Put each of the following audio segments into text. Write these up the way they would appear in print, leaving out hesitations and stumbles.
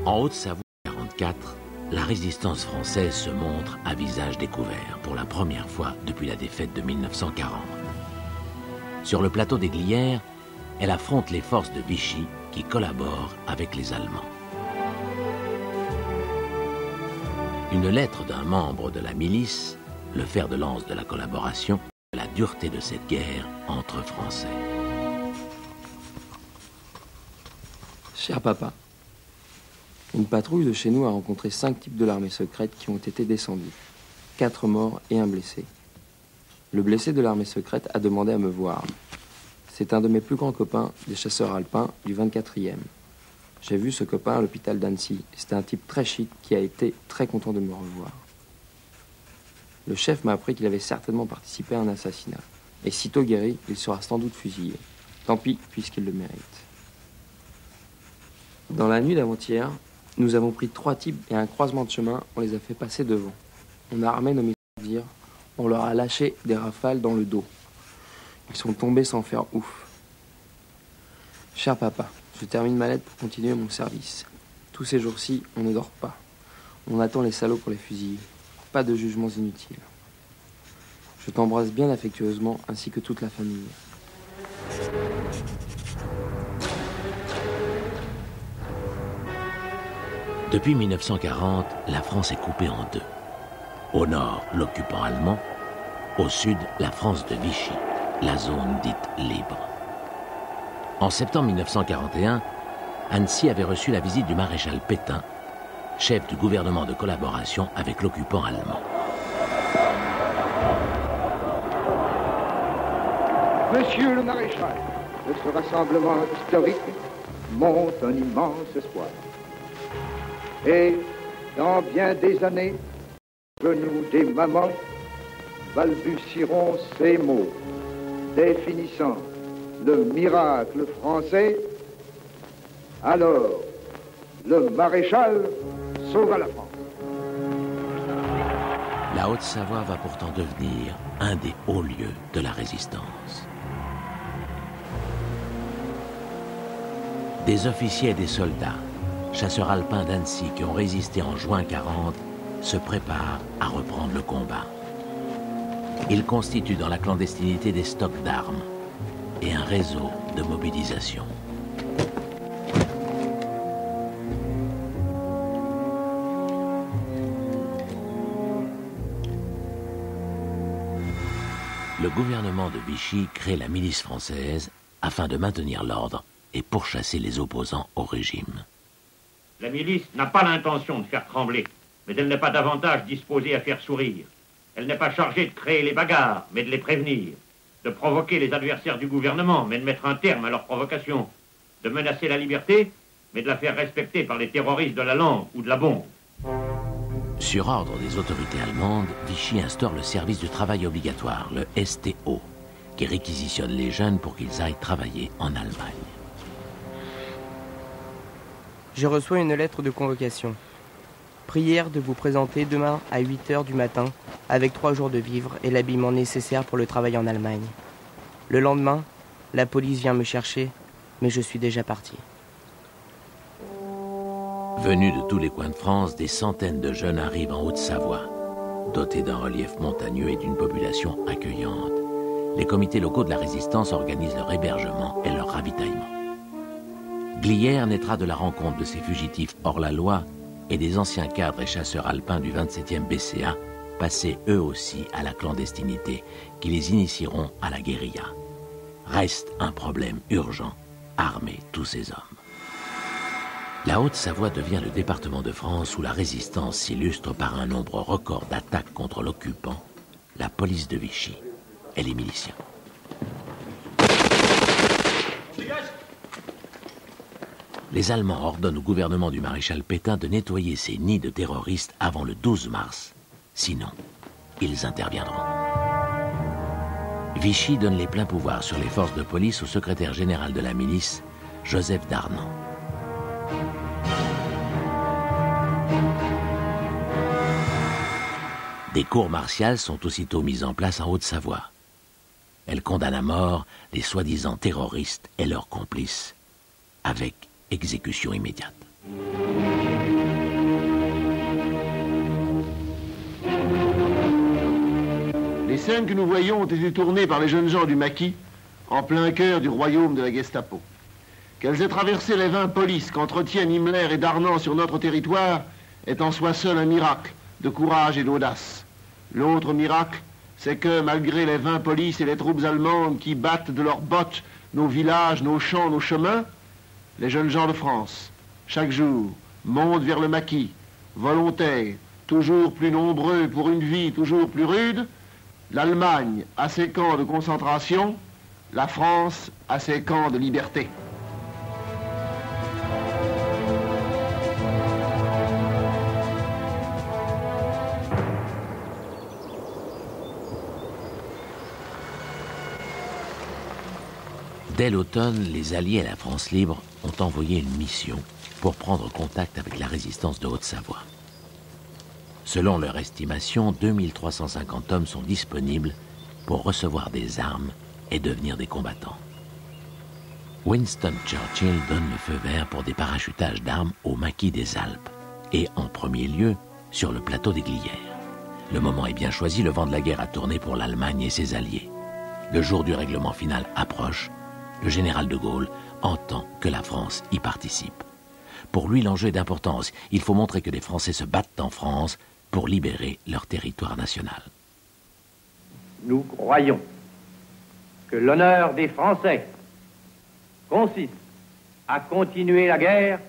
En Haute-Savoie, en 1944, la résistance française se montre à visage découvert pour la première fois depuis la défaite de 1940. Sur le plateau des Glières, elle affronte les forces de Vichy qui collaborent avec les Allemands. Une lettre d'un membre de la milice, le fer de lance de la collaboration, la dureté de cette guerre entre Français. Cher papa, une patrouille de chez nous a rencontré 5 types de l'armée secrète qui ont été descendus. 4 morts et un blessé. Le blessé de l'armée secrète a demandé à me voir. C'est un de mes plus grands copains, des chasseurs alpins du 24e. J'ai vu ce copain à l'hôpital d'Annecy. C'était un type très chic qui a été très content de me revoir. Le chef m'a appris qu'il avait certainement participé à un assassinat. Et sitôt guéri, il sera sans doute fusillé. Tant pis, puisqu'il le mérite. Dans la nuit d'avant-hier, nous avons pris 3 types et à un croisement de chemin, on les a fait passer devant. On a armé nos mitrailleurs, on leur a lâché des rafales dans le dos. Ils sont tombés sans faire ouf. Cher papa, je termine ma lettre pour continuer mon service. Tous ces jours-ci, on ne dort pas. On attend les salauds pour les fusiller. Pas de jugements inutiles. Je t'embrasse bien affectueusement, ainsi que toute la famille. Depuis 1940, la France est coupée en deux. Au nord, l'occupant allemand. Au sud, la France de Vichy, la zone dite libre. En septembre 1941, Annecy avait reçu la visite du maréchal Pétain, chef du gouvernement de collaboration avec l'occupant allemand. Monsieur le maréchal, de ce rassemblement historique monte un immense espoir. Et dans bien des années, que nous, des mamans, balbutierons ces mots définissant le miracle français. Alors, le maréchal sauva la France. La Haute-Savoie va pourtant devenir un des hauts lieux de la résistance. Des officiers et des soldats, chasseurs alpins d'Annecy qui ont résisté en juin 40, se préparent à reprendre le combat. Ils constituent dans la clandestinité des stocks d'armes et un réseau de mobilisation. Le gouvernement de Vichy crée la milice française afin de maintenir l'ordre et pourchasser les opposants au régime. La milice n'a pas l'intention de faire trembler, mais elle n'est pas davantage disposée à faire sourire. Elle n'est pas chargée de créer les bagarres, mais de les prévenir, de provoquer les adversaires du gouvernement, mais de mettre un terme à leurs provocations, de menacer la liberté, mais de la faire respecter par les terroristes de la langue ou de la bombe. Sur ordre des autorités allemandes, Vichy instaure le service du travail obligatoire, le STO, qui réquisitionne les jeunes pour qu'ils aillent travailler en Allemagne. Je reçois une lettre de convocation. Prière de vous présenter demain à 8h du matin avec 3 jours de vivres et l'habillement nécessaire pour le travail en Allemagne. Le lendemain, la police vient me chercher, mais je suis déjà parti. Venus de tous les coins de France, des centaines de jeunes arrivent en Haute-Savoie. Dotés d'un relief montagneux et d'une population accueillante, les comités locaux de la résistance organisent leur hébergement et leur ravitaillement. Glières naîtra de la rencontre de ces fugitifs hors la loi et des anciens cadres et chasseurs alpins du 27e BCA, passés eux aussi à la clandestinité, qui les initieront à la guérilla. Reste un problème urgent, armer tous ces hommes. La Haute-Savoie devient le département de France où la résistance s'illustre par un nombre record d'attaques contre l'occupant, la police de Vichy et les miliciens. Les Allemands ordonnent au gouvernement du maréchal Pétain de nettoyer ces nids de terroristes avant le 12 mars. Sinon, ils interviendront. Vichy donne les pleins pouvoirs sur les forces de police au secrétaire général de la milice, Joseph Darnand. Des cours martiales sont aussitôt mises en place en Haute-Savoie. Elles condamnent à mort les soi-disant terroristes et leurs complices, avec exécution immédiate. Les scènes que nous voyons ont été tournées par les jeunes gens du maquis en plein cœur du royaume de la Gestapo. Qu'elles aient traversé les 20 polices qu'entretiennent Himmler et Darnan sur notre territoire est en soi seul un miracle de courage et d'audace. L'autre miracle, c'est que malgré les 20 polices et les troupes allemandes qui battent de leurs bottes nos villages, nos champs, nos chemins, les jeunes gens de France, chaque jour, montent vers le maquis, volontaires, toujours plus nombreux pour une vie toujours plus rude. L'Allemagne a ses camps de concentration, la France a ses camps de liberté. Dès l'automne, les Alliés et la France libre ont envoyé une mission pour prendre contact avec la résistance de Haute-Savoie. Selon leur estimation, 2350 hommes sont disponibles pour recevoir des armes et devenir des combattants. Winston Churchill donne le feu vert pour des parachutages d'armes au maquis des Alpes et en premier lieu sur le plateau des Glières. Le moment est bien choisi, le vent de la guerre a tourné pour l'Allemagne et ses alliés. Le jour du règlement final approche. Le général de Gaulle entend que la France y participe. Pour lui, l'enjeu est d'importance. Il faut montrer que les Français se battent en France pour libérer leur territoire national. Nous croyons que l'honneur des Français consiste à continuer la guerre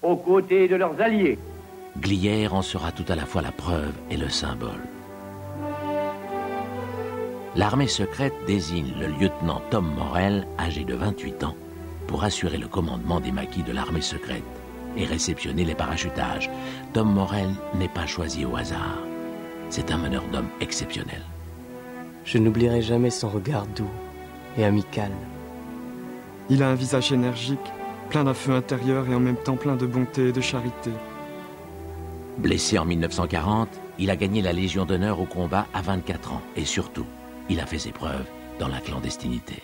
aux côtés de leurs alliés. Glières en sera tout à la fois la preuve et le symbole. L'armée secrète désigne le lieutenant Tom Morel, âgé de 28 ans, pour assurer le commandement des maquis de l'armée secrète et réceptionner les parachutages. Tom Morel n'est pas choisi au hasard. C'est un meneur d'hommes exceptionnel. Je n'oublierai jamais son regard doux et amical. Il a un visage énergique, plein d'un feu intérieur et en même temps plein de bonté et de charité. Blessé en 1940, il a gagné la Légion d'honneur au combat à 24 ans et surtout, il a fait ses preuves dans la clandestinité.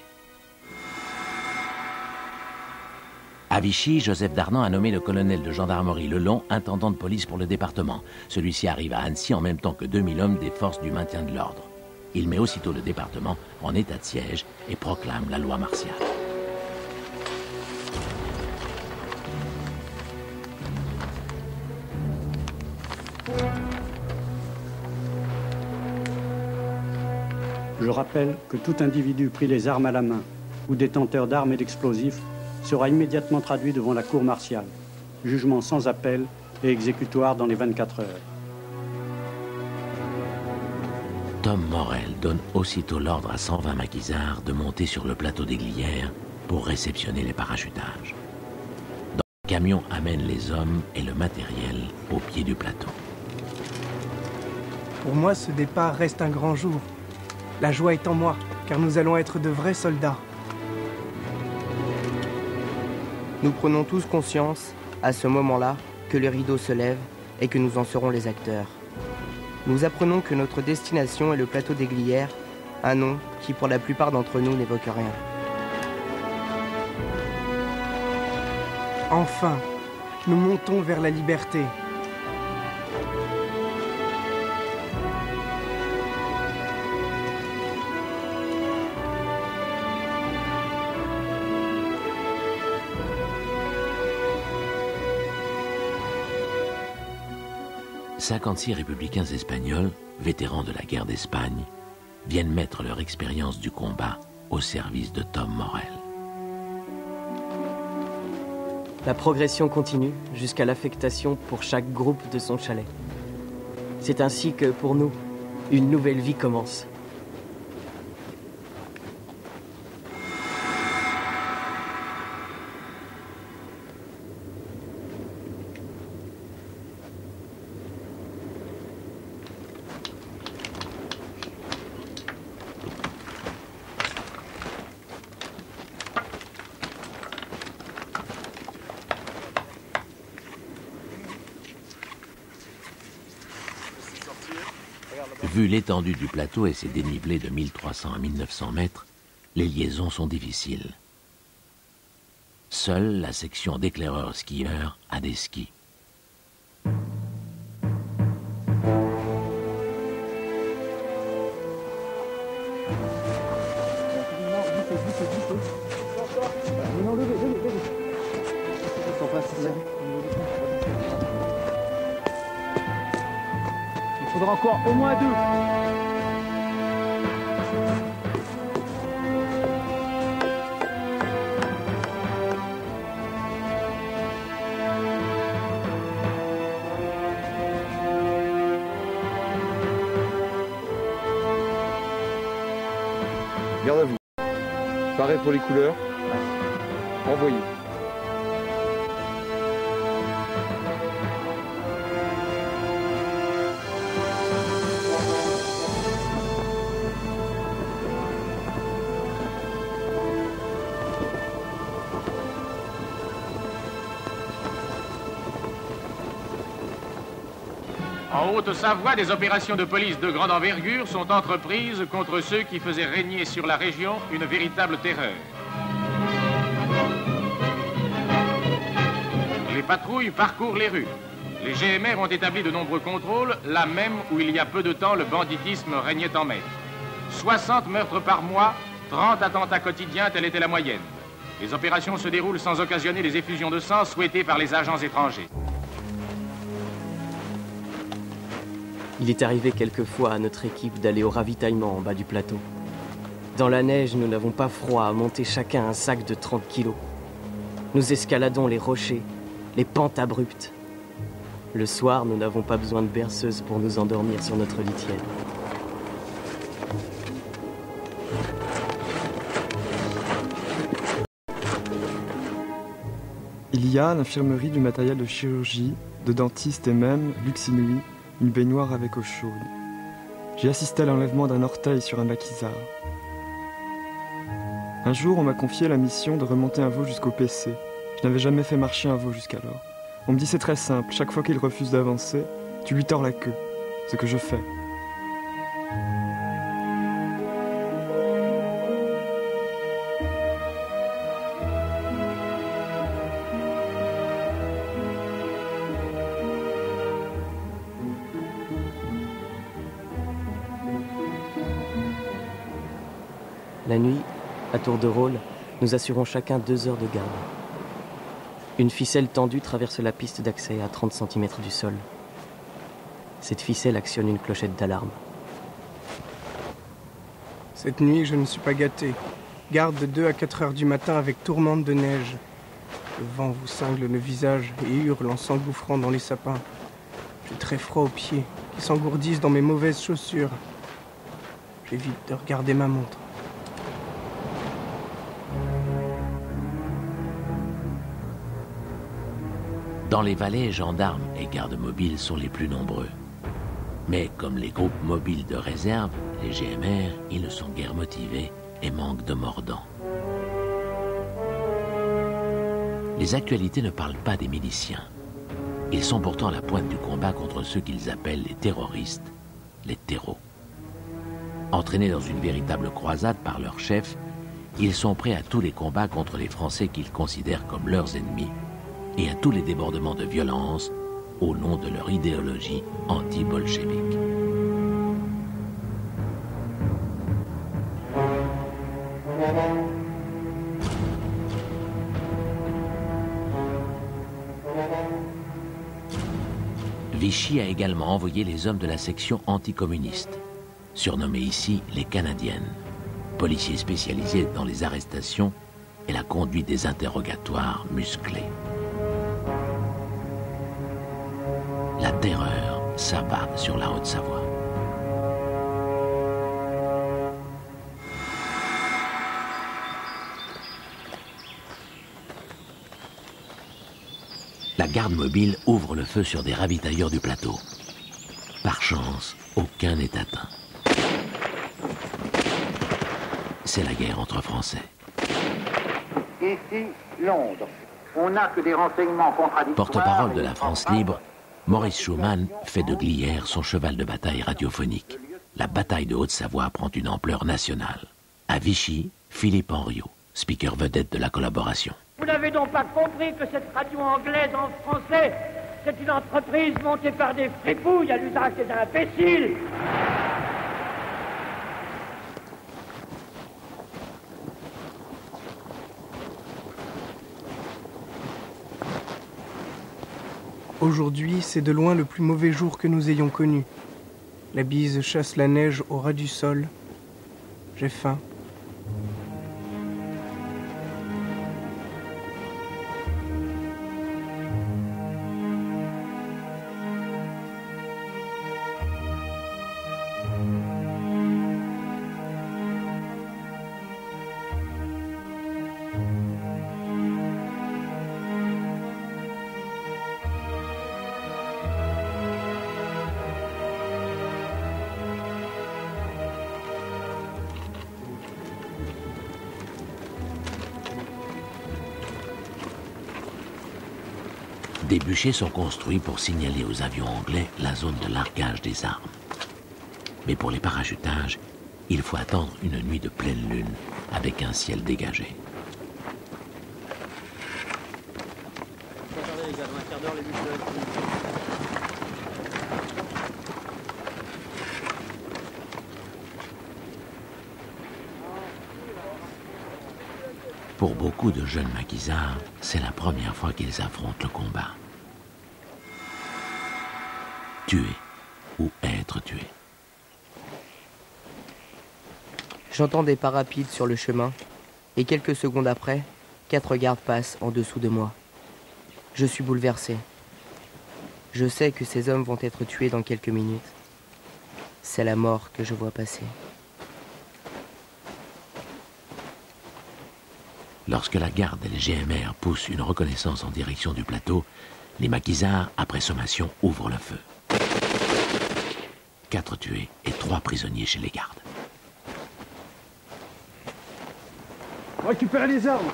À Vichy, Joseph Darnan a nommé le colonel de gendarmerie Lelon intendant de police pour le département. Celui-ci arrive à Annecy en même temps que 2000 hommes des forces du maintien de l'ordre. Il met aussitôt le département en état de siège et proclame la loi martiale. Je rappelle que tout individu pris les armes à la main ou détenteur d'armes et d'explosifs sera immédiatement traduit devant la cour martiale. Jugement sans appel et exécutoire dans les 24 heures. Tom Morel donne aussitôt l'ordre à 120 maquisards de monter sur le plateau des Glières pour réceptionner les parachutages. Le camion amène les hommes et le matériel au pied du plateau. Pour moi, ce départ reste un grand jour. La joie est en moi, car nous allons être de vrais soldats. Nous prenons tous conscience, à ce moment-là, que le rideau se lève et que nous en serons les acteurs. Nous apprenons que notre destination est le plateau des Glières, un nom qui pour la plupart d'entre nous n'évoque rien. Enfin, nous montons vers la liberté. « 56 républicains espagnols, vétérans de la guerre d'Espagne, viennent mettre leur expérience du combat au service de Tom Morel. La progression continue jusqu'à l'affectation pour chaque groupe de son chalet. C'est ainsi que, pour nous, une nouvelle vie commence. Vu l'étendue du plateau et ses dénivelés de 1300 à 1900 mètres, les liaisons sont difficiles. Seule la section d'éclaireurs-skieurs a des skis. Il faudra encore au moins 2. Garde à vous. Pareil pour les couleurs. Envoyez. En Haute-Savoie, des opérations de police de grande envergure sont entreprises contre ceux qui faisaient régner sur la région une véritable terreur. Les patrouilles parcourent les rues. Les GMR ont établi de nombreux contrôles, là même où il y a peu de temps le banditisme régnait en maître. 60 meurtres par mois, 30 attentats quotidiens, telle était la moyenne. Les opérations se déroulent sans occasionner les effusions de sang souhaitées par les agents étrangers. Il est arrivé quelquefois à notre équipe d'aller au ravitaillement en bas du plateau. Dans la neige, nous n'avons pas froid à monter chacun un sac de 30 kilos. Nous escaladons les rochers, les pentes abruptes. Le soir, nous n'avons pas besoin de berceuse pour nous endormir sur notre litière. Il y a à l'infirmerie du matériel de chirurgie, de dentiste et même, luxe inouï, une baignoire avec eau chaude. J'ai assisté à l'enlèvement d'un orteil sur un maquisard. Un jour, on m'a confié la mission de remonter un veau jusqu'au PC. Je n'avais jamais fait marcher un veau jusqu'alors. On me dit c'est très simple, chaque fois qu'il refuse d'avancer, tu lui tords la queue. Ce que je fais. La nuit, à tour de rôle, nous assurons chacun 2 heures de garde. Une ficelle tendue traverse la piste d'accès à 30 cm du sol. Cette ficelle actionne une clochette d'alarme. Cette nuit, je ne suis pas gâté. Garde de 2 à 4 heures du matin avec tourmente de neige. Le vent vous cingle le visage et hurle en s'engouffrant dans les sapins. J'ai très froid aux pieds, qui s'engourdissent dans mes mauvaises chaussures. J'évite de regarder ma montre. Dans les vallées, gendarmes et gardes mobiles sont les plus nombreux. Mais comme les groupes mobiles de réserve, les GMR, ils ne sont guère motivés et manquent de mordants. Les actualités ne parlent pas des miliciens. Ils sont pourtant à la pointe du combat contre ceux qu'ils appellent les terroristes, les terreaux. Entraînés dans une véritable croisade par leur chef, ils sont prêts à tous les combats contre les Français qu'ils considèrent comme leurs ennemis et à tous les débordements de violence au nom de leur idéologie anti-bolchevique. Vichy a également envoyé les hommes de la section anticommuniste, surnommés ici les Canadiennes, policiers spécialisés dans les arrestations et la conduite des interrogatoires musclés. La terreur s'abat sur la Haute-Savoie. La garde mobile ouvre le feu sur des ravitailleurs du plateau. Par chance, aucun n'est atteint. C'est la guerre entre Français. Ici, Londres. On n'a que des renseignements contradictoires. Porte-parole de la France libre, Maurice Schumann fait de Glières son cheval de bataille radiophonique. La bataille de Haute-Savoie prend une ampleur nationale. À Vichy, Philippe Henriot, speaker vedette de la collaboration. Vous n'avez donc pas compris que cette radio anglaise en français, c'est une entreprise montée par des fripouilles à l'usage des imbéciles. Aujourd'hui, c'est de loin le plus mauvais jour que nous ayons connu. La bise chasse la neige au ras du sol. J'ai faim. Des bûchers sont construits pour signaler aux avions anglais la zone de largage des armes. Mais pour les parachutages, il faut attendre une nuit de pleine lune avec un ciel dégagé. Pour beaucoup de jeunes maquisards, c'est la première fois qu'ils affrontent le combat. Tuer ou être tué. J'entends des pas rapides sur le chemin, et quelques secondes après, 4 gardes passent en dessous de moi. Je suis bouleversé. Je sais que ces hommes vont être tués dans quelques minutes. C'est la mort que je vois passer. Lorsque la garde et les GMR poussent une reconnaissance en direction du plateau, les maquisards, après sommation, ouvrent le feu. 4 tués et 3 prisonniers chez les gardes. Récupérez les armes.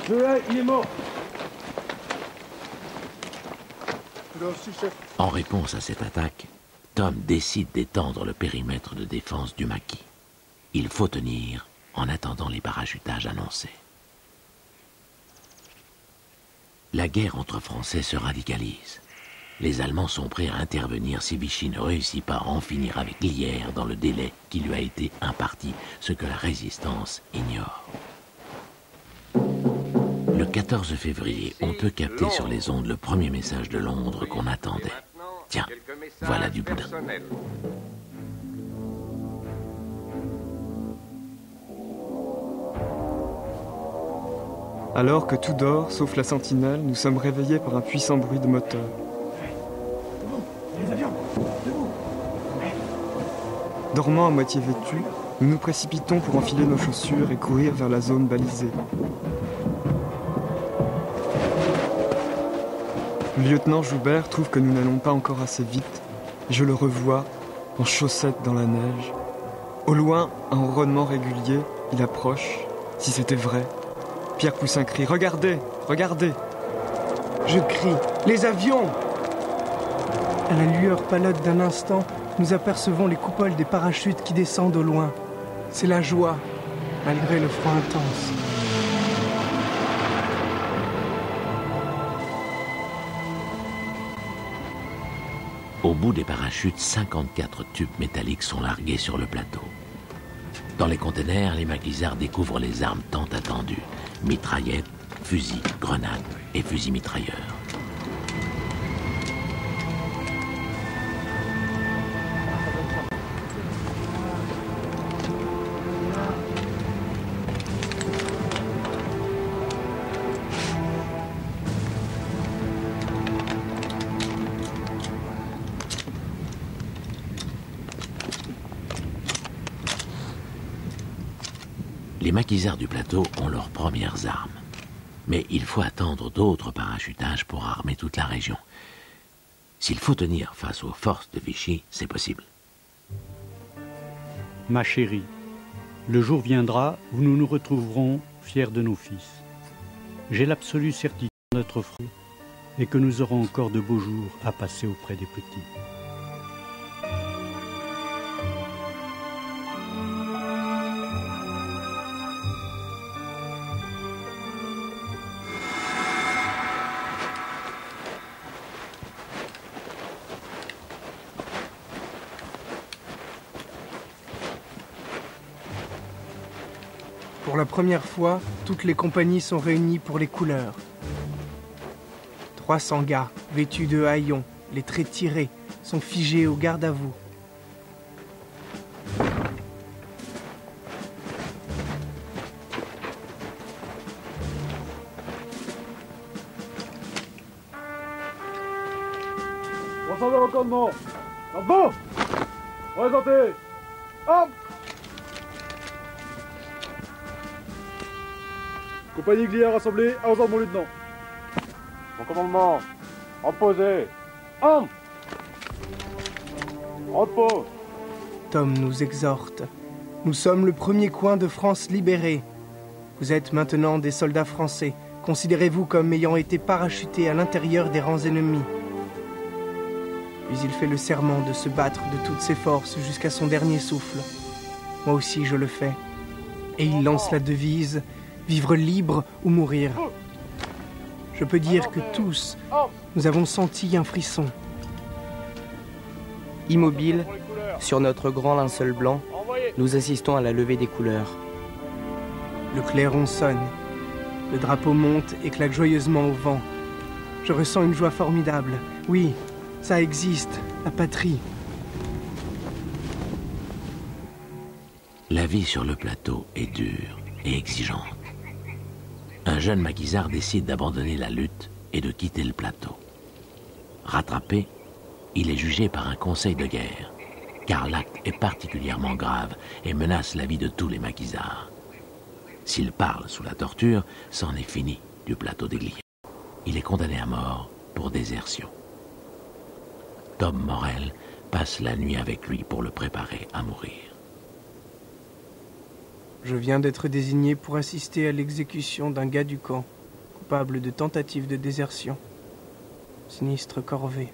Celui-là, il est mort. En réponse à cette attaque, Tom décide d'étendre le périmètre de défense du maquis. Il faut tenir en attendant les parachutages annoncés. La guerre entre Français se radicalise. Les Allemands sont prêts à intervenir si Vichy ne réussit pas à en finir avec Lierre dans le délai qui lui a été imparti, ce que la résistance ignore. Le 14 février, on peut capter sur les ondes le premier message de Londres qu'on attendait. Tiens, voilà du boudin. Alors que tout dort, sauf la sentinelle, nous sommes réveillés par un puissant bruit de moteur. Dormant à moitié vêtus, nous nous précipitons pour enfiler nos chaussures et courir vers la zone balisée. Le lieutenant Joubert trouve que nous n'allons pas encore assez vite. Je le revois, en chaussettes dans la neige. Au loin, un ronronnement régulier, il approche. Si c'était vrai. Pierre pousse un cri. « Regardez, regardez !» Je crie. « Les avions !» À la lueur pâlotte d'un instant, nous apercevons les coupoles des parachutes qui descendent au loin. C'est la joie, malgré le froid intense. Au bout des parachutes, 54 tubes métalliques sont largués sur le plateau. Dans les containers, les maquisards découvrent les armes tant attendues. Mitraillettes, fusils, grenades et fusils mitrailleurs. Les maquisards du plateau ont leurs premières armes. Mais il faut attendre d'autres parachutages pour armer toute la région. S'il faut tenir face aux forces de Vichy, c'est possible. Ma chérie, le jour viendra où nous nous retrouverons fiers de nos fils. J'ai l'absolue certitude de notre front et que nous aurons encore de beaux jours à passer auprès des petits. Pour la première fois, toutes les compagnies sont réunies pour les couleurs. 300 gars, vêtus de haillons, les traits tirés, sont figés au garde à vous. Ensemble au commandement. Bravo. Présentez. Armes. Compagnie Glière rassemblée à 11 ordres, mon lieutenant. Mon commandement. Reposez. Armes. Repos. Tom nous exhorte. Nous sommes le premier coin de France libéré. Vous êtes maintenant des soldats français. Considérez-vous comme ayant été parachutés à l'intérieur des rangs ennemis. Puis il fait le serment de se battre de toutes ses forces jusqu'à son dernier souffle. Moi aussi je le fais. Et il lance la devise « Vivre libre ou mourir ». Je peux dire que tous, nous avons senti un frisson. Immobiles, sur notre grand linceul blanc, nous assistons à la levée des couleurs. Le clairon sonne. Le drapeau monte et claque joyeusement au vent. Je ressens une joie formidable. Oui, ça existe, la patrie. La vie sur le plateau est dure et exigeante. Un jeune maquisard décide d'abandonner la lutte et de quitter le plateau. Rattrapé, il est jugé par un conseil de guerre, car l'acte est particulièrement grave et menace la vie de tous les maquisards. S'il parle sous la torture, c'en est fini du plateau des Glières. Il est condamné à mort pour désertion. Tom Morel passe la nuit avec lui pour le préparer à mourir. Je viens d'être désigné pour assister à l'exécution d'un gars du camp, coupable de tentative de désertion. Sinistre corvée.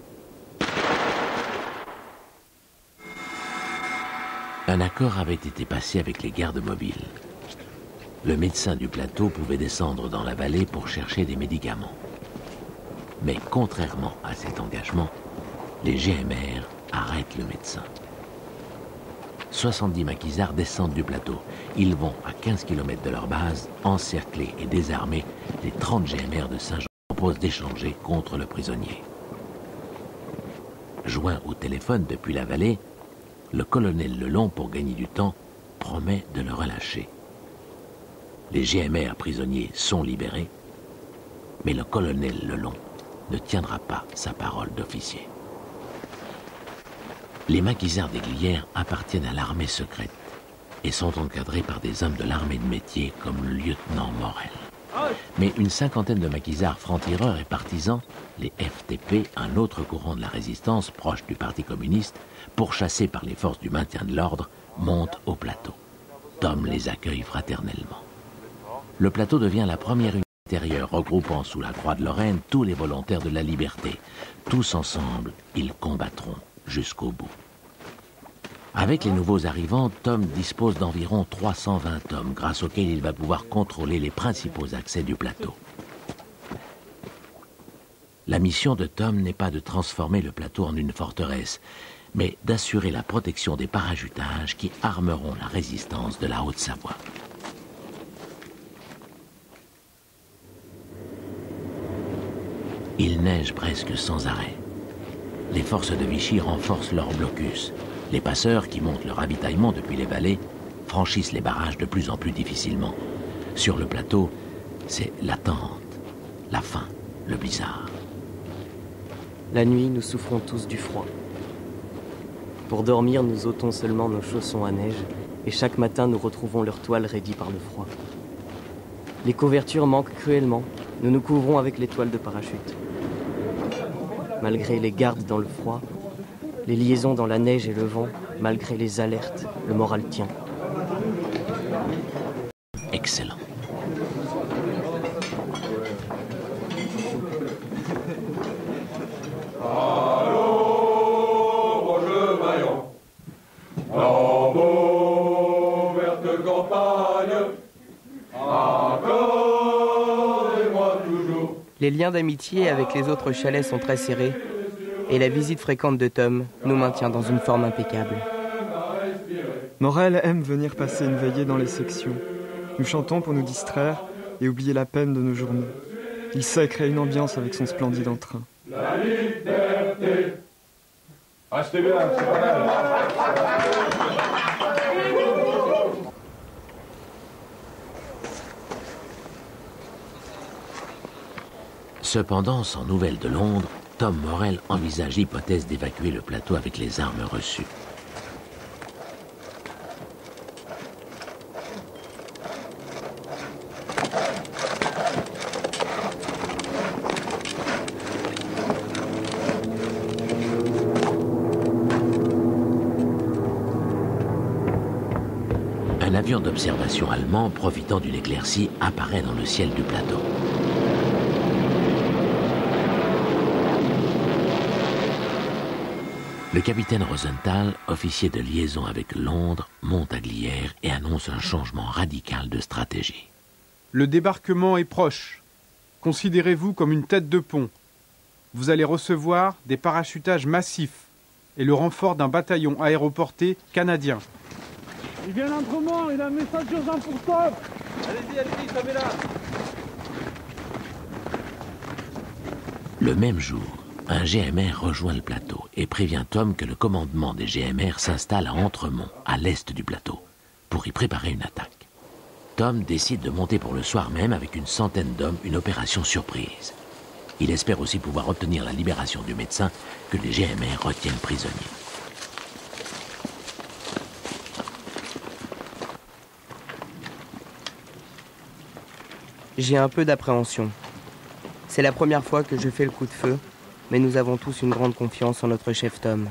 Un accord avait été passé avec les gardes mobiles. Le médecin du plateau pouvait descendre dans la vallée pour chercher des médicaments. Mais contrairement à cet engagement, les GMR arrêtent le médecin. 70 maquisards descendent du plateau. Ils vont à 15 km de leur base, encercler et désarmer les 30 GMR de Saint-Jean et proposent d'échanger contre le prisonnier. Joint au téléphone depuis la vallée, le colonel Lelon, pour gagner du temps, promet de le relâcher. Les GMR prisonniers sont libérés, mais le colonel Lelon ne tiendra pas sa parole d'officier. Les maquisards des Glières appartiennent à l'armée secrète et sont encadrés par des hommes de l'armée de métier comme le lieutenant Morel. Mais une cinquantaine de maquisards francs-tireurs et partisans, les FTP, un autre courant de la résistance proche du Parti communiste, pourchassés par les forces du maintien de l'ordre, montent au plateau. Tom les accueille fraternellement. Le plateau devient la première unité intérieure regroupant sous la Croix de Lorraine tous les volontaires de la liberté. Tous ensemble, ils combattront jusqu'au bout. Avec les nouveaux arrivants, Tom dispose d'environ 320 hommes, grâce auxquels il va pouvoir contrôler les principaux accès du plateau. La mission de Tom n'est pas de transformer le plateau en une forteresse, mais d'assurer la protection des parachutages qui armeront la résistance de la Haute-Savoie. Il neige presque sans arrêt. Les forces de Vichy renforcent leur blocus. Les passeurs, qui montent le ravitaillement depuis les vallées, franchissent les barrages de plus en plus difficilement. Sur le plateau, c'est l'attente, la faim, le blizzard. La nuit, nous souffrons tous du froid. Pour dormir, nous ôtons seulement nos chaussons à neige, et chaque matin, nous retrouvons leur toile raidie par le froid. Les couvertures manquent cruellement. Nous nous couvrons avec les toiles de parachute. Malgré les gardes dans le froid, les liaisons dans la neige et le vent, malgré les alertes, le moral tient. Excellent. Les liens d'amitié avec les autres chalets sont très serrés et la visite fréquente de Tom nous maintient dans une forme impeccable. Morel aime venir passer une veillée dans les sections. Nous chantons pour nous distraire et oublier la peine de nos journées. Il sait créer une ambiance avec son splendide entrain. La liberté. Ah, c'était bien, c'est pas mal. Cependant, sans nouvelles de Londres, Tom Morel envisage l'hypothèse d'évacuer le plateau avec les armes reçues. Un avion d'observation allemand, profitant d'une éclaircie, apparaît dans le ciel du plateau. Le capitaine Rosenthal, officier de liaison avec Londres, monte à Glières et annonce un changement radical de stratégie. Le débarquement est proche. Considérez-vous comme une tête de pont. Vous allez recevoir des parachutages massifs et le renfort d'un bataillon aéroporté canadien. Il vient l'entrement, il a un message urgent pour Tom. Allez-y, Samela. Le même jour, un GMR rejoint le plateau et prévient Tom que le commandement des GMR s'installe à Entremont, à l'est du plateau, pour y préparer une attaque. Tom décide de monter pour le soir même avec une centaine d'hommes une opération surprise. Il espère aussi pouvoir obtenir la libération du médecin que les GMR retiennent prisonnier. J'ai un peu d'appréhension. C'est la première fois que je fais le coup de feu, mais nous avons tous une grande confiance en notre chef Tom.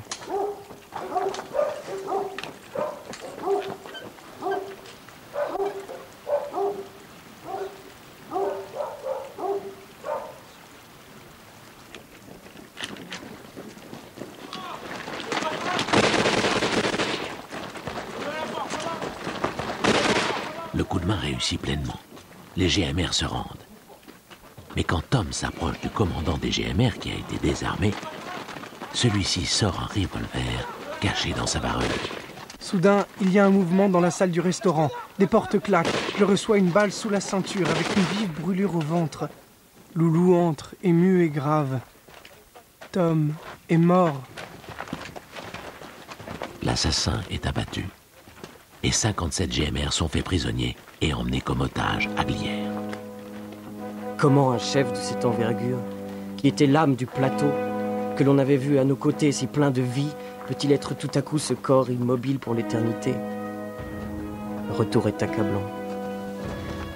Le coup de main réussit pleinement. Les GMR se rendent. Mais quand Tom s'approche du commandant des GMR qui a été désarmé, celui-ci sort un revolver caché dans sa vareuse. Soudain, il y a un mouvement dans la salle du restaurant. Des portes claquent. Je reçois une balle sous la ceinture avec une vive brûlure au ventre. Loulou entre, ému et grave. Tom est mort. L'assassin est abattu. Et 57 GMR sont faits prisonniers et emmenés comme otages à Glières. Comment un chef de cette envergure, qui était l'âme du plateau, que l'on avait vu à nos côtés si plein de vie, peut-il être tout à coup ce corps immobile pour l'éternité? Le retour est accablant.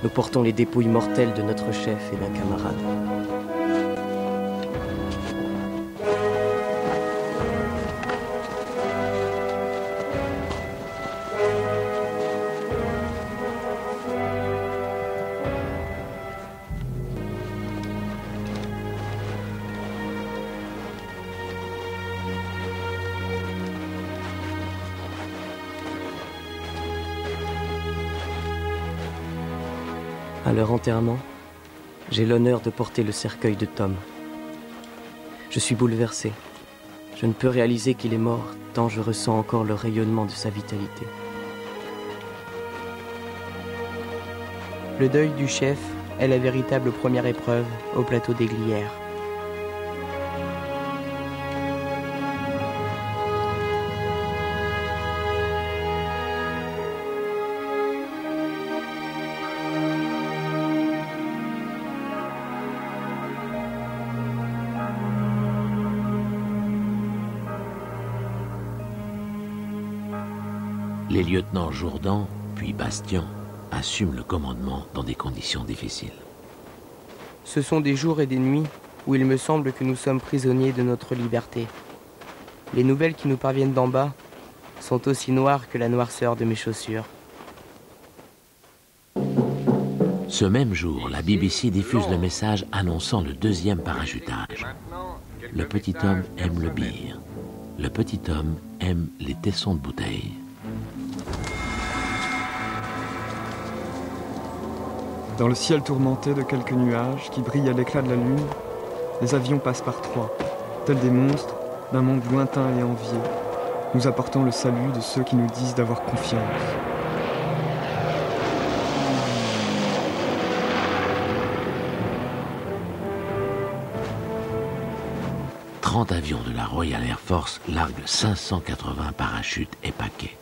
Nous portons les dépouilles mortelles de notre chef et d'un camarade. À leur enterrement, j'ai l'honneur de porter le cercueil de Tom. Je suis bouleversé. Je ne peux réaliser qu'il est mort tant je ressens encore le rayonnement de sa vitalité. Le deuil du chef est la véritable première épreuve au plateau des Glières. Les lieutenants Jourdan, puis Bastian, assument le commandement dans des conditions difficiles. Ce sont des jours et des nuits où il me semble que nous sommes prisonniers de notre liberté. Les nouvelles qui nous parviennent d'en bas sont aussi noires que la noirceur de mes chaussures. Ce même jour, la BBC diffuse le message annonçant le deuxième parachutage. Le petit homme aime le beer. Le petit homme aime les tessons de bouteille. Dans le ciel tourmenté de quelques nuages qui brillent à l'éclat de la lune, les avions passent par trois, tels des monstres d'un monde lointain et envié, nous apportant le salut de ceux qui nous disent d'avoir confiance. 30 avions de la Royal Air Force larguent 580 parachutes et paquets.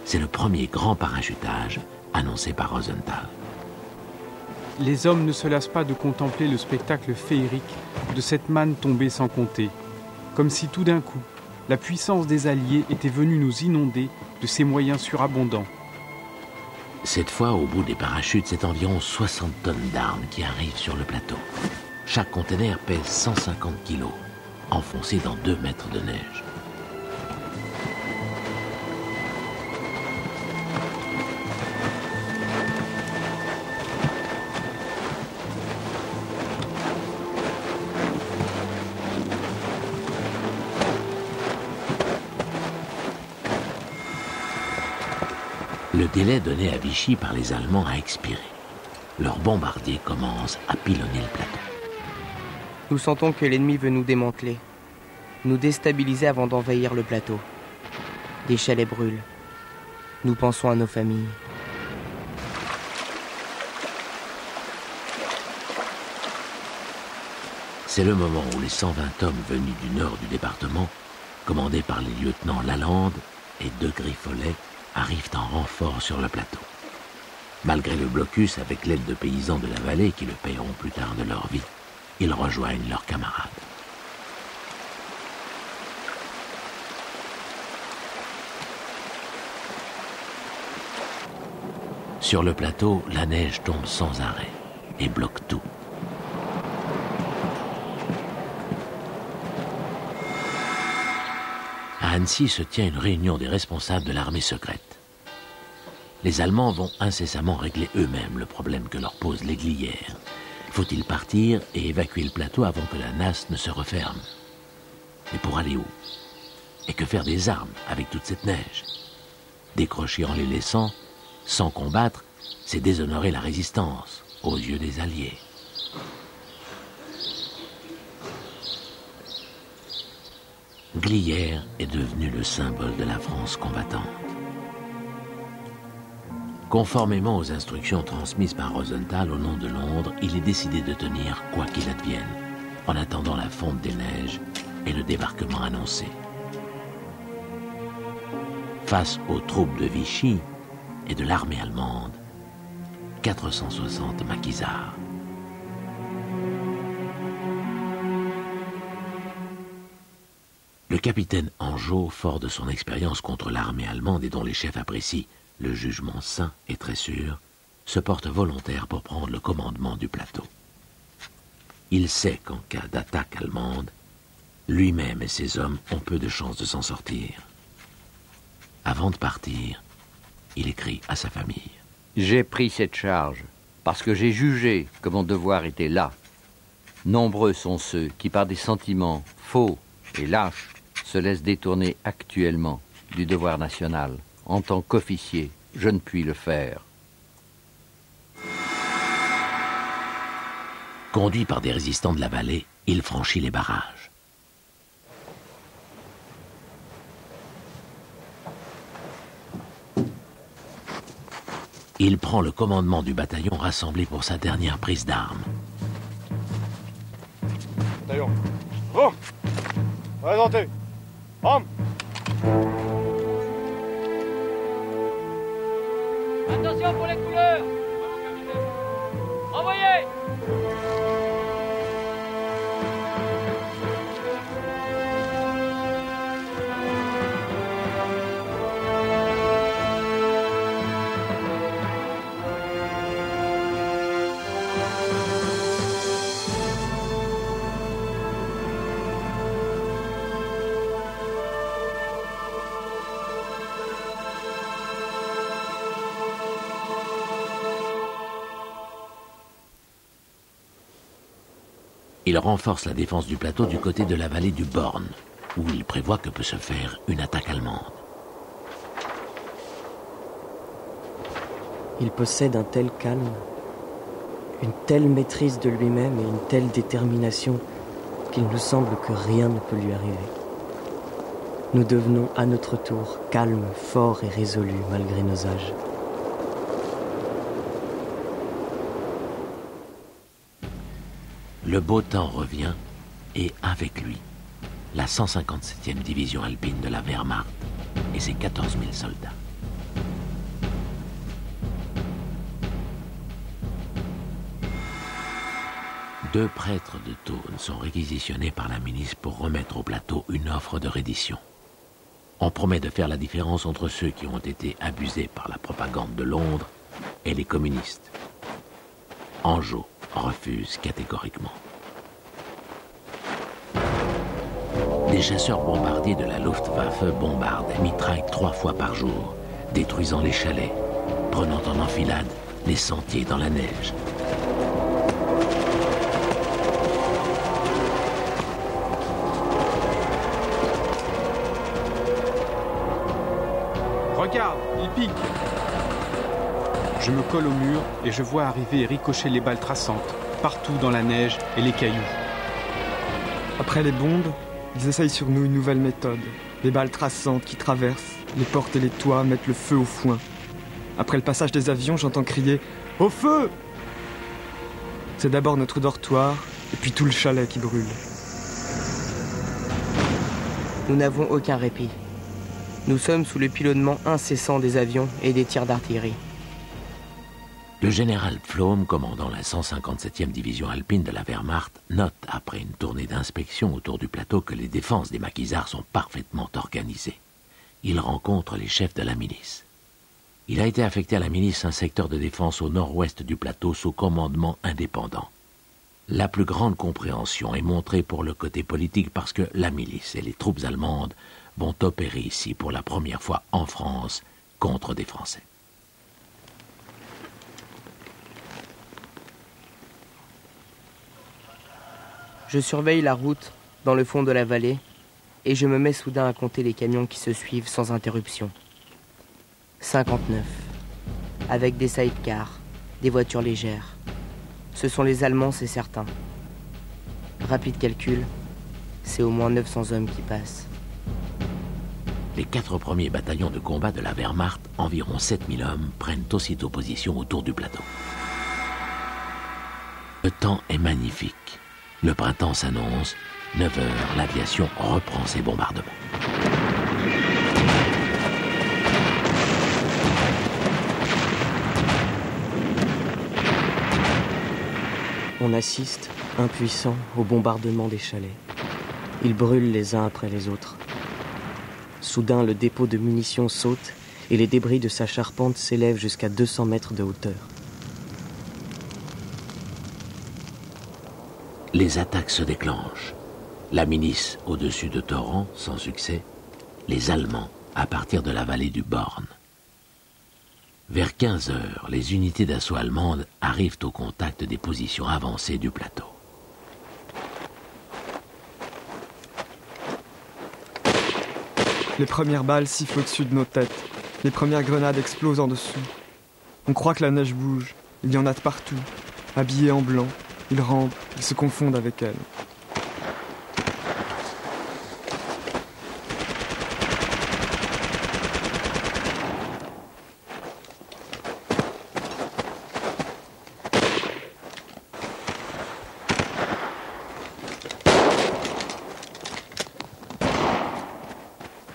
C'est le premier grand parachutage annoncé par Rosenthal. Les hommes ne se lassent pas de contempler le spectacle féerique de cette manne tombée sans compter, comme si tout d'un coup, la puissance des Alliés était venue nous inonder de ses moyens surabondants. Cette fois, au bout des parachutes, c'est environ 60 tonnes d'armes qui arrivent sur le plateau. Chaque conteneur pèse 150 kilos, enfoncé dans 2 mètres de neige. Le délai donné à Vichy par les Allemands a expiré. Leurs bombardiers commencent à pilonner le plateau. Nous sentons que l'ennemi veut nous démanteler, nous déstabiliser avant d'envahir le plateau. Des chalets brûlent. Nous pensons à nos familles. C'est le moment où les 120 hommes venus du nord du département, commandés par les lieutenants Lalande et De Griffolet, arrivent en renfort sur le plateau. Malgré le blocus, avec l'aide de paysans de la vallée qui le paieront plus tard de leur vie, ils rejoignent leurs camarades. Sur le plateau, la neige tombe sans arrêt et bloque tout. À Annecy se tient une réunion des responsables de l'armée secrète. Les Allemands vont incessamment régler eux-mêmes le problème que leur pose les glières. Faut-il partir et évacuer le plateau avant que la nasse ne se referme? Mais pour aller où? Et que faire des armes avec toute cette neige? Décrocher en les laissant, sans combattre, c'est déshonorer la résistance aux yeux des Alliés. Glières est devenu le symbole de la France combattante. Conformément aux instructions transmises par Rosenthal au nom de Londres, il est décidé de tenir quoi qu'il advienne, en attendant la fonte des neiges et le débarquement annoncé. Face aux troupes de Vichy et de l'armée allemande, 460 maquisards. Le capitaine Angeau, fort de son expérience contre l'armée allemande et dont les chefs apprécient le jugement sain et très sûr, se porte volontaire pour prendre le commandement du plateau. Il sait qu'en cas d'attaque allemande, lui-même et ses hommes ont peu de chances de s'en sortir. Avant de partir, il écrit à sa famille. J'ai pris cette charge parce que j'ai jugé que mon devoir était là. Nombreux sont ceux qui, par des sentiments faux et lâches, se laissent détourner actuellement du devoir national. En tant qu'officier, je ne puis le faire. Conduit par des résistants de la vallée, il franchit les barrages. Il prend le commandement du bataillon rassemblé pour sa dernière prise d'armes. Bataillon. Bon. Présentez. Armes. Attention pour les couleurs. Envoyez. Il renforce la défense du plateau du côté de la vallée du Born, où il prévoit que peut se faire une attaque allemande. Il possède un tel calme, une telle maîtrise de lui-même et une telle détermination qu'il nous semble que rien ne peut lui arriver. Nous devenons à notre tour calmes, forts et résolus malgré nos âges. Le beau temps revient et avec lui, la 157e division alpine de la Wehrmacht et ses 14 000 soldats. Deux prêtres de Thônes sont réquisitionnés par la milice pour remettre au plateau une offre de reddition. On promet de faire la différence entre ceux qui ont été abusés par la propagande de Londres et les communistes. Anjou refuse catégoriquement. Des chasseurs bombardiers de la Luftwaffe bombardent et mitraillent 3 fois par jour, détruisant les chalets, prenant en enfilade les sentiers dans la neige. Regarde, il pique. Je me colle au mur et je vois arriver et ricocher les balles traçantes, partout dans la neige et les cailloux. Après les bombes, ils essayent sur nous une nouvelle méthode. Les balles traçantes qui traversent les portes et les toits mettent le feu au foin. Après le passage des avions, j'entends crier « Au feu !» C'est d'abord notre dortoir et puis tout le chalet qui brûle. Nous n'avons aucun répit. Nous sommes sous le pilonnement incessant des avions et des tirs d'artillerie. Le général Pflaum, commandant la 157e division alpine de la Wehrmacht, note après une tournée d'inspection autour du plateau que les défenses des maquisards sont parfaitement organisées. Il rencontre les chefs de la milice. Il a été affecté à la milice un secteur de défense au nord-ouest du plateau sous commandement indépendant. La plus grande compréhension est montrée pour le côté politique parce que la milice et les troupes allemandes vont opérer ici pour la première fois en France contre des Français. Je surveille la route dans le fond de la vallée et je me mets soudain à compter les camions qui se suivent sans interruption. 59, avec des sidecars, des voitures légères. Ce sont les Allemands, c'est certain. Rapide calcul, c'est au moins 900 hommes qui passent. Les 4 premiers bataillons de combat de la Wehrmacht, environ 7000 hommes, prennent aussitôt position autour du plateau. Le temps est magnifique. Le printemps s'annonce. 9 heures, l'aviation reprend ses bombardements. On assiste, impuissant, au bombardement des chalets. Ils brûlent les uns après les autres. Soudain, le dépôt de munitions saute et les débris de sa charpente s'élèvent jusqu'à 200 mètres de hauteur. Les attaques se déclenchent. La milice au-dessus de Torrent, sans succès. Les Allemands à partir de la vallée du Born. Vers 15 heures, les unités d'assaut allemandes arrivent au contact des positions avancées du plateau. Les premières balles sifflent au-dessus de nos têtes. Les premières grenades explosent en dessous. On croit que la neige bouge. Il y en a de partout. Habillés en blanc, ils rampent, ils se confondent avec elle.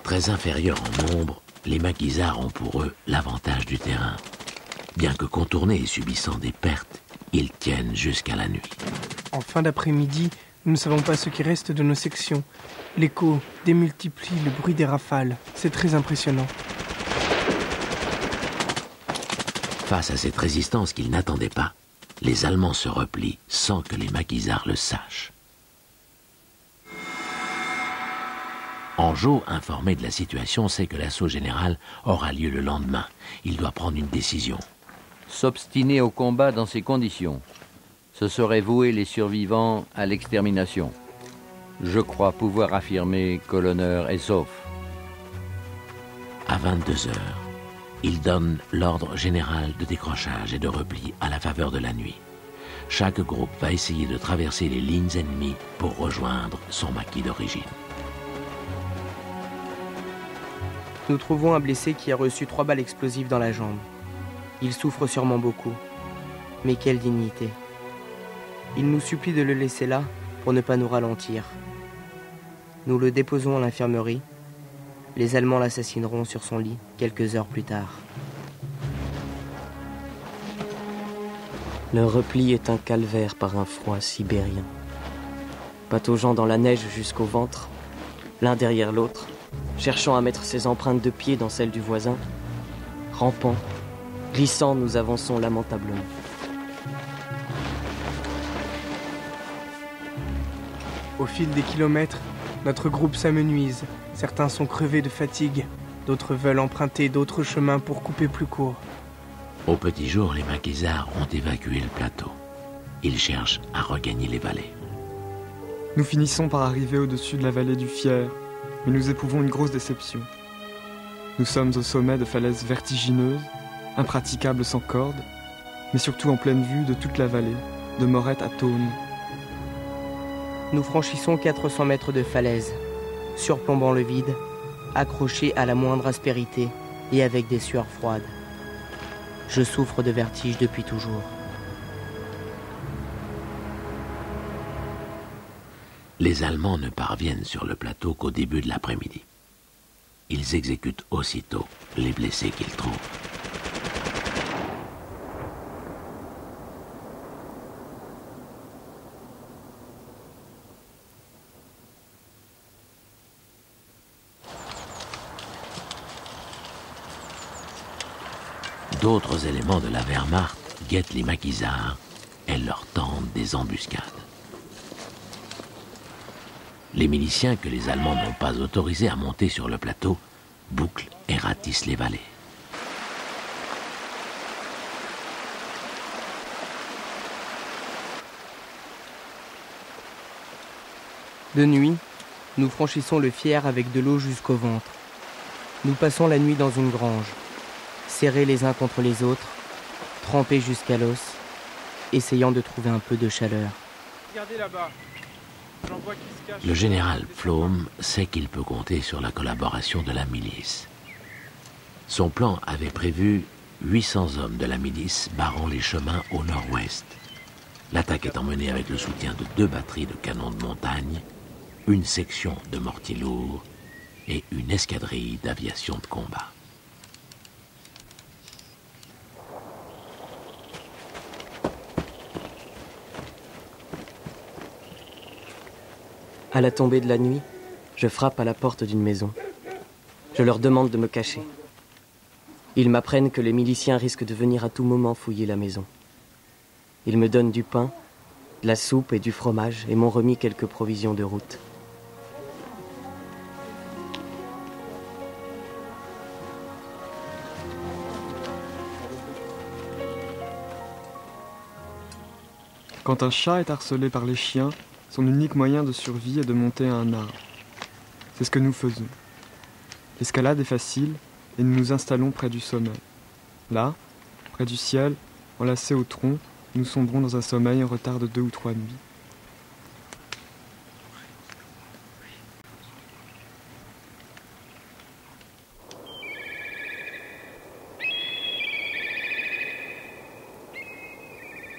Très inférieurs en nombre, les maquisards ont pour eux l'avantage du terrain. Bien que contournés et subissant des pertes, ils tiennent jusqu'à la nuit. En fin d'après-midi, nous ne savons pas ce qui reste de nos sections. L'écho démultiplie le bruit des rafales. C'est très impressionnant. Face à cette résistance qu'ils n'attendaient pas, les Allemands se replient sans que les maquisards le sachent. Anjou, informé de la situation, sait que l'assaut général aura lieu le lendemain. Il doit prendre une décision. S'obstiner au combat dans ces conditions, ce serait vouer les survivants à l'extermination. Je crois pouvoir affirmer que l'honneur est sauf. À 22 heures, il donne l'ordre général de décrochage et de repli à la faveur de la nuit. Chaque groupe va essayer de traverser les lignes ennemies pour rejoindre son maquis d'origine. Nous trouvons un blessé qui a reçu 3 balles explosives dans la jambe. Il souffre sûrement beaucoup. Mais quelle dignité. Il nous supplie de le laisser là pour ne pas nous ralentir. nous le déposons à l'infirmerie. Les Allemands l'assassineront sur son lit quelques heures plus tard. Le repli est un calvaire par un froid sibérien. Pataugeant dans la neige jusqu'au ventre, l'un derrière l'autre, cherchant à mettre ses empreintes de pied dans celles du voisin, rampant, glissant, nous avançons lamentablement. Au fil des kilomètres, notre groupe s'amenuise. Certains sont crevés de fatigue, d'autres veulent emprunter d'autres chemins pour couper plus court. Au petit jour, les maquisards ont évacué le plateau. Ils cherchent à regagner les vallées. Nous finissons par arriver au-dessus de la vallée du Fier, mais nous éprouvons une grosse déception. Nous sommes au sommet de falaises vertigineuses, impraticables sans corde, mais surtout en pleine vue de toute la vallée, de Morette à Thônes. Nous franchissons 400 mètres de falaise, surplombant le vide, accrochés à la moindre aspérité et avec des sueurs froides. Je souffre de vertige depuis toujours. Les Allemands ne parviennent sur le plateau qu'au début de l'après-midi. Ils exécutent aussitôt les blessés qu'ils trouvent. D'autres éléments de la Wehrmacht guettent les maquisards et leur tendent des embuscades. Les miliciens que les Allemands n'ont pas autorisés à monter sur le plateau bouclent et ratissent les vallées. De nuit, nous franchissons le Fier avec de l'eau jusqu'au ventre. Nous passons la nuit dans une grange, serrés les uns contre les autres, trempés jusqu'à l'os, essayant de trouver un peu de chaleur. Regardez là-bas. J'en vois qui se cache. Le général Pflaum sait qu'il peut compter sur la collaboration de la milice. Son plan avait prévu 800 hommes de la milice barrant les chemins au nord-ouest. L'attaque étant menée avec le soutien de 2 batteries de canons de montagne, une section de mortiers lourds et une escadrille d'aviation de combat. À la tombée de la nuit, je frappe à la porte d'une maison. Je leur demande de me cacher. Ils m'apprennent que les miliciens risquent de venir à tout moment fouiller la maison. Ils me donnent du pain, de la soupe et du fromage et m'ont remis quelques provisions de route. Quand un chat est harcelé par les chiens, son unique moyen de survie est de monter à un arbre. C'est ce que nous faisons. L'escalade est facile et nous nous installons près du sommet. Là, près du ciel, enlacés au tronc, nous sombrons dans un sommeil en retard de 2 ou 3 nuits.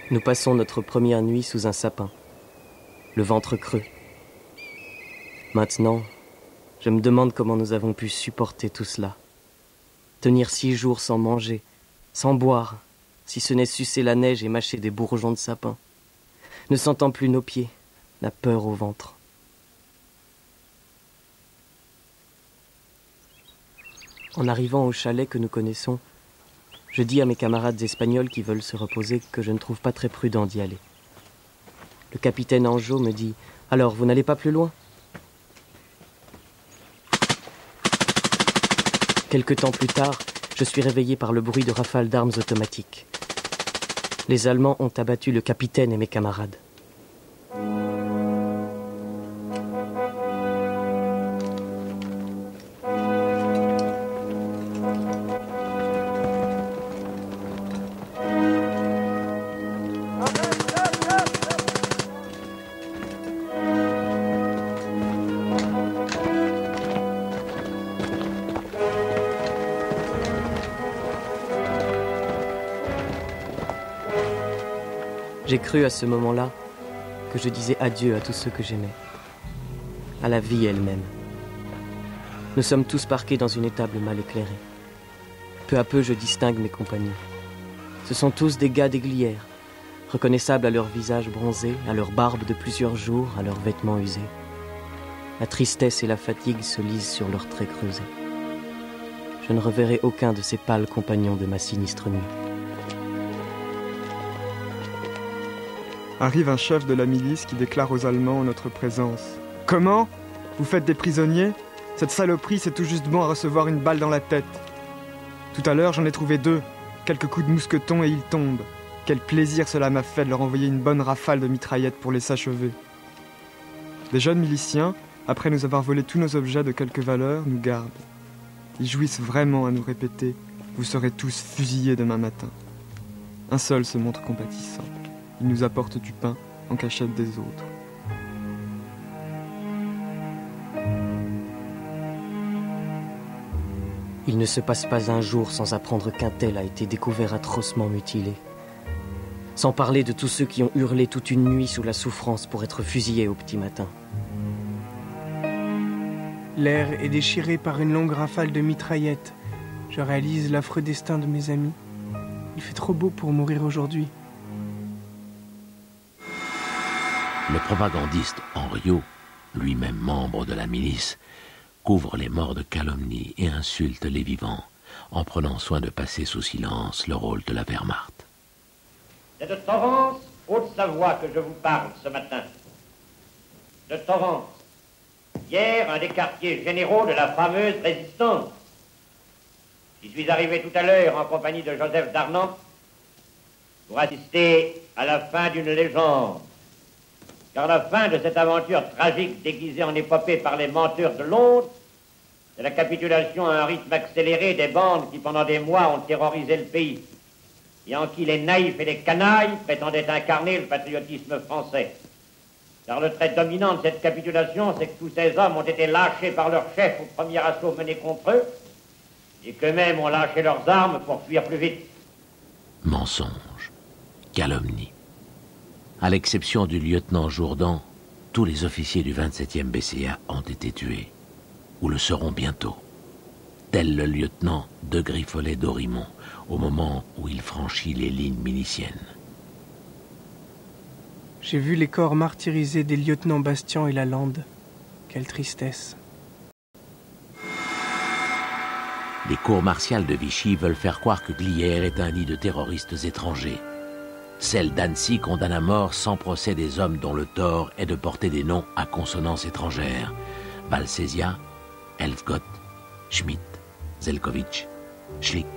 Nous passons notre première nuit sous un sapin, le ventre creux. Maintenant, je me demande comment nous avons pu supporter tout cela. Tenir 6 jours sans manger, sans boire, si ce n'est sucer la neige et mâcher des bourgeons de sapin, ne sentant plus nos pieds, la peur au ventre. En arrivant au chalet que nous connaissons, je dis à mes camarades espagnols qui veulent se reposer que je ne trouve pas très prudent d'y aller. Le capitaine Anjou me dit « Alors, vous n'allez pas plus loin ?» Quelque temps plus tard, je suis réveillé par le bruit de rafales d'armes automatiques. Les Allemands ont abattu le capitaine et mes camarades. J'ai cru à ce moment-là que je disais adieu à tous ceux que j'aimais. à la vie elle-même. Nous sommes tous parqués dans une étable mal éclairée. Peu à peu, je distingue mes compagnons. Ce sont tous des gars des Glières, reconnaissables à leur visage bronzé, à leur barbe de plusieurs jours, à leurs vêtements usés. La tristesse et la fatigue se lisent sur leurs traits creusés. Je ne reverrai aucun de ces pâles compagnons de ma sinistre nuit. Arrive un chef de la milice qui déclare aux Allemands en notre présence. « Comment ? Vous faites des prisonniers ? Cette saloperie, c'est tout juste bon à recevoir une balle dans la tête. Tout à l'heure, j'en ai trouvé 2. Quelques coups de mousqueton et ils tombent. Quel plaisir cela m'a fait de leur envoyer une bonne rafale de mitraillettes pour les s'achever. » Des jeunes miliciens, après nous avoir volé tous nos objets de quelque valeur, nous gardent. Ils jouissent vraiment à nous répéter « Vous serez tous fusillés demain matin ». Un seul se montre compatissant. Il nous apporte du pain en cachette des autres. Il ne se passe pas un jour sans apprendre qu'un tel a été découvert atrocement mutilé. Sans parler de tous ceux qui ont hurlé toute une nuit sous la souffrance pour être fusillés au petit matin. L'air est déchiré par une longue rafale de mitraillettes. Je réalise l'affreux destin de mes amis. Il fait trop beau pour mourir aujourd'hui. Le propagandiste Henriot, lui-même membre de la milice, couvre les morts de calomnie et insulte les vivants, en prenant soin de passer sous silence le rôle de la Wehrmacht. C'est de Torrance, Haute-Savoie, que je vous parle ce matin. De Torrance. Hier, un des quartiers généraux de la fameuse résistance. J'y suis arrivé tout à l'heure en compagnie de Joseph Darnand pour assister à la fin d'une légende. Car la fin de cette aventure tragique déguisée en épopée par les menteurs de Londres, c'est la capitulation à un rythme accéléré des bandes qui pendant des mois ont terrorisé le pays et en qui les naïfs et les canailles prétendaient incarner le patriotisme français. Car le trait dominant de cette capitulation, c'est que tous ces hommes ont été lâchés par leur chef au premier assaut mené contre eux, et qu'eux-mêmes ont lâché leurs armes pour fuir plus vite. Mensonge, calomnie. À l'exception du lieutenant Jourdan, tous les officiers du 27e BCA ont été tués, ou le seront bientôt. Tel le lieutenant de Griffolet d'Orimont, au moment où il franchit les lignes miliciennes. J'ai vu les corps martyrisés des lieutenants Bastian et Lalande. Quelle tristesse. Les cours martiales de Vichy veulent faire croire que Glières est un nid de terroristes étrangers. Celle d'Annecy condamne à mort sans procès des hommes dont le tort est de porter des noms à consonance étrangère. Valsesia, Elfgott, Schmidt, Zelkovitch, Schlick.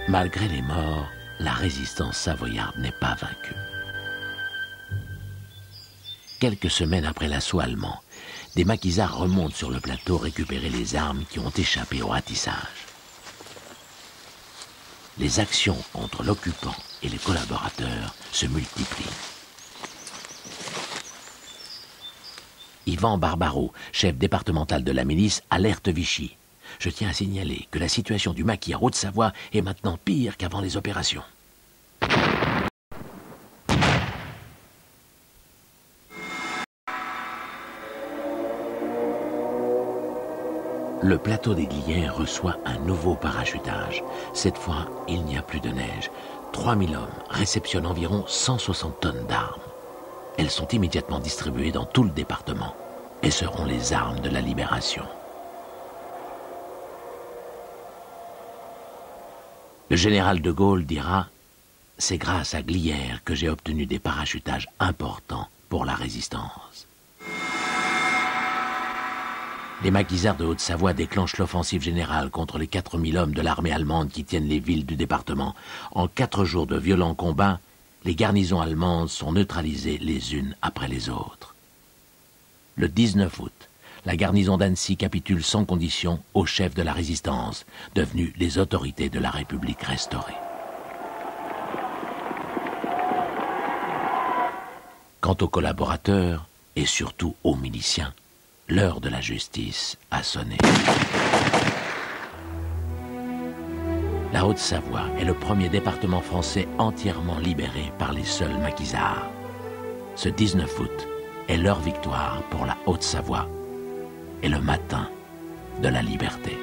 Malgré les morts, la résistance savoyarde n'est pas vaincue. Quelques semaines après l'assaut allemand, des maquisards remontent sur le plateau récupérer les armes qui ont échappé au ratissage. Les actions contre l'occupant et les collaborateurs se multiplient. Yvan Barbaro, chef départemental de la milice, alerte Vichy. Je tiens à signaler que la situation du maquis à Haute-Savoie est maintenant pire qu'avant les opérations. Le plateau des Glières reçoit un nouveau parachutage. Cette fois, il n'y a plus de neige. 3000 hommes réceptionnent environ 160 tonnes d'armes. Elles sont immédiatement distribuées dans tout le département et seront les armes de la libération. Le général de Gaulle dira « C'est grâce à Glières que j'ai obtenu des parachutages importants pour la résistance. » Les maquisards de Haute-Savoie déclenchent l'offensive générale contre les 4000 hommes de l'armée allemande qui tiennent les villes du département. En 4 jours de violents combats, les garnisons allemandes sont neutralisées les unes après les autres. Le 19 août, la garnison d'Annecy capitule sans condition aux chefs de la résistance, devenus les autorités de la République restaurée. Quant aux collaborateurs, et surtout aux miliciens, l'heure de la justice a sonné. La Haute-Savoie est le premier département français entièrement libéré par les seuls maquisards. Ce 19 août est leur victoire pour la Haute-Savoie et le matin de la liberté.